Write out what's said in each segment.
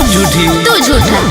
सब झूठी तू झूठा।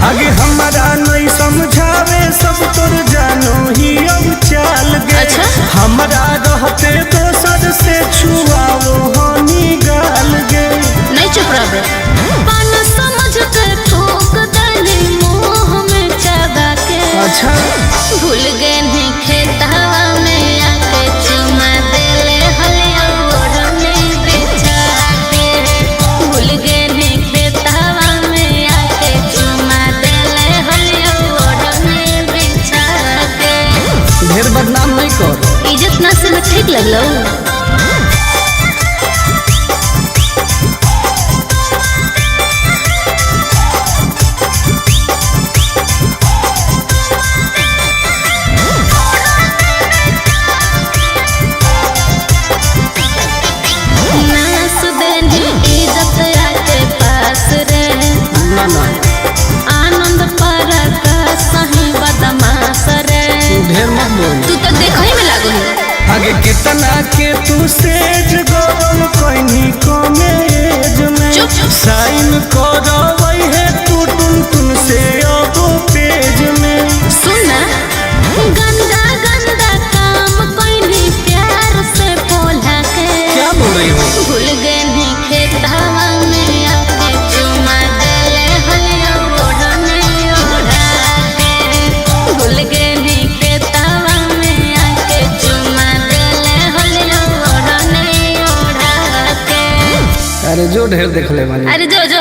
आगे हमारा नहीं समझावे सब तोर जानो ही अब चाल गे। अच्छा? हमारा रहते दोसर से छुआओ हनी गाल गे। नहीं चुप रह। पाना समझ के ठोक दले मोह में चबा के। अच्छा भूल गए नहीं खेतवा में आके चुमा देले हलिया ओढ़ने बिछा के। भूल गए नहीं खेतवा में आके चुमा देले हलिया ओढ़ने बिछा के। ढेर बदनाम नहीं कर। इज्जत ना से मैं ठीक लगलो। आनंद पर सही बदमाश रे। ढेर मत बोल। तू तो देखई में लागो है। आगे कितना के तू सेज गरम कहीं कमे एज में। चुप। साइन करवई है तू टुन टुन से अब पेज में। सुन गंदा गंदा काम कोई प्यार से बोला के। क्या बोल रही हो? भूल गए नहीं खेतवा में आके चुमा देले हलिया ओढ़ने ओढ़ा के। भूल गए नहीं खेतवा में आके चुमा देले हलिया ओढ़ने ओढ़ा के। अरे जो ढेर देख ले। अरे जो जो